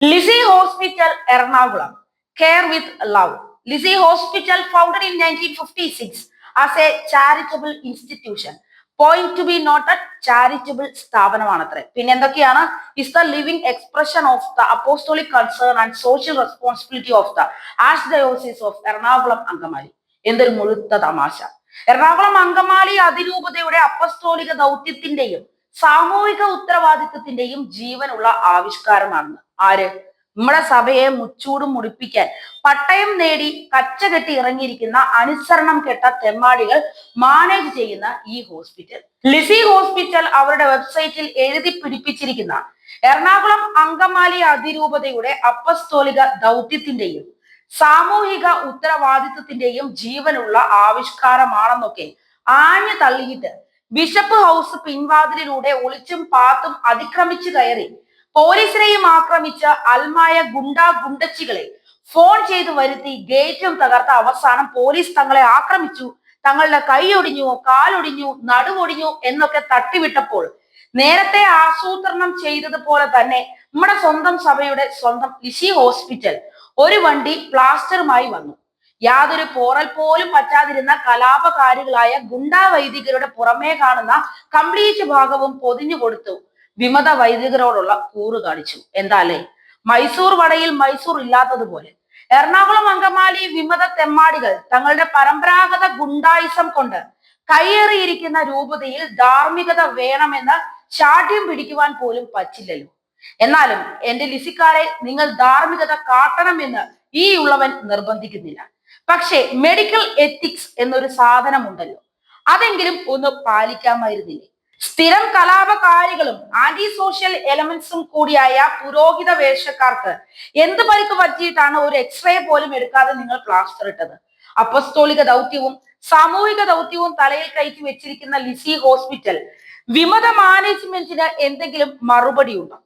Lizzie Hospital, Ernakulam. Care with love. Lizzie Hospital, founded in 1956 as a charitable institution. Point to be noted, charitable സ്ഥാപനമാണത്രേ. പിന്നെ എന്തൊക്കെയാണ്? Is the living expression of the apostolic concern and social responsibility of the Archdiocese of Ernakulam Angamali. എന്തൊരു മുഴുത്ത തമാശ. എറണാകുളം അങ്കമാലി അതിരൂപതയുടെ അപ്പസ്തോലിക ദൗത്യത്തിന്റെയും സാമൂഹിക ഉത്തരവാദിത്വത്തിന്റെയും ജീവനുള്ള ആവിഷ്കാരമാണെന്ന്. ആര്? നമ്മുടെ സഭയെ മുച്ചൂടും മുടിപ്പിക്കാൻ പട്ടയം നേടി കച്ചകെട്ടി ഇറങ്ങിയിരിക്കുന്ന അനുസരണം കെട്ട തെമ്മാടികൾ മാനേജ് ചെയ്യുന്ന ഈ ഹോസ്പിറ്റൽ. ലിസി ഹോസ്പിറ്റൽ അവരുടെ വെബ്സൈറ്റിൽ എഴുതി പിടിപ്പിച്ചിരിക്കുന്ന എറണാകുളം അങ്കമാലി അതിരൂപതയുടെ അപ്പസ്തോലിക ദൗത്യത്തിന്റെയും സാമൂഹിക ഉത്തരവാദിത്വത്തിന്റെയും ജീവനുള്ള ആവിഷ്കാരമാണെന്നൊക്കെ ആഞ്ഞു തള്ളിയിട്ട് ബിഷപ്പ് ഹൗസ് പിൻവാതിലിലൂടെ ഒളിച്ചും പാത്തും അതിക്രമിച്ചു കയറി പോലീസിനെയും ആക്രമിച്ച അൽമായ ഗുണ്ടച്ചികളെ ഫോൺ ചെയ്ത് വരുത്തി ഗേറ്റും തകർത്ത അവസാനം പോലീസ് തങ്ങളെ ആക്രമിച്ചു, തങ്ങളുടെ കൈ ഒടിഞ്ഞു, കാലൊടിഞ്ഞു, നടുവൊടിഞ്ഞു എന്നൊക്കെ തട്ടിവിട്ടപ്പോൾ നേരത്തെ ആസൂത്രണം ചെയ്തതുപോലെ തന്നെ നമ്മുടെ സ്വന്തം സഭയുടെ സ്വന്തം ലിസി ഹോസ്പിറ്റൽ ഒരു വണ്ടി പ്ലാസ്റ്ററുമായി വന്നു. യാതൊരു പോറൽ പോലും പറ്റാതിരുന്ന കലാപകാരികളായ ഗുണ്ടാ വൈദികരുടെ പുറമേ കാണുന്ന കംപ്ലീറ്റ് ഭാഗവും പൊതിഞ്ഞു കൊടുത്തു വിമത വൈദികരോടുള്ള കൂറ് കാണിച്ചു. എന്താലേ, മൈസൂർ വടയിൽ മൈസൂർ ഇല്ലാത്തതുപോലെ എറണാകുളം അങ്കമാലി വിമത തെമ്മാടികൾ തങ്ങളുടെ പരമ്പരാഗത ഗുണ്ടായിസം കൊണ്ട് കയ്യേറിയിരിക്കുന്ന രൂപതയിൽ ധാർമ്മികത വേണമെന്ന് ശാഠ്യം പിടിക്കുവാൻ പോലും പറ്റില്ലല്ലോ. എന്നാലും എന്റെ ലിസിക്കാരെ നിങ്ങൾ ധാർമ്മികത കാട്ടണമെന്ന് ഈ ഉള്ളവൻ നിർബന്ധിക്കുന്നില്ല. പക്ഷേ മെഡിക്കൽ എത്തിക്സ് എന്നൊരു സാധനമുണ്ടല്ലോ, അതെങ്കിലും ഒന്ന് പാലിക്കാമായിരുന്നില്ലേ? സ്ഥിരം കലാപകാരികളും ആന്റി സോഷ്യൽ എലമെന്റ്സും കൂടിയായ പുരോഹിത വേഷക്കാർക്ക് എന്ത് പരിക്ക് പറ്റിയിട്ടാണ് ഒരു എക്സ്റേ പോലും എടുക്കാതെ നിങ്ങൾ പ്ലാസ്റ്റർ ഇട്ടത്? അപ്പസ്തോലിക ദൗത്യവും സാമൂഹിക ദൗത്യവും തലയിൽ കയറ്റി വെച്ചിരിക്കുന്ന ലിസി ഹോസ്പിറ്റൽ വിമത മാനേജ്മെന്റിന് എന്തെങ്കിലും മറുപടി ഉണ്ടോ?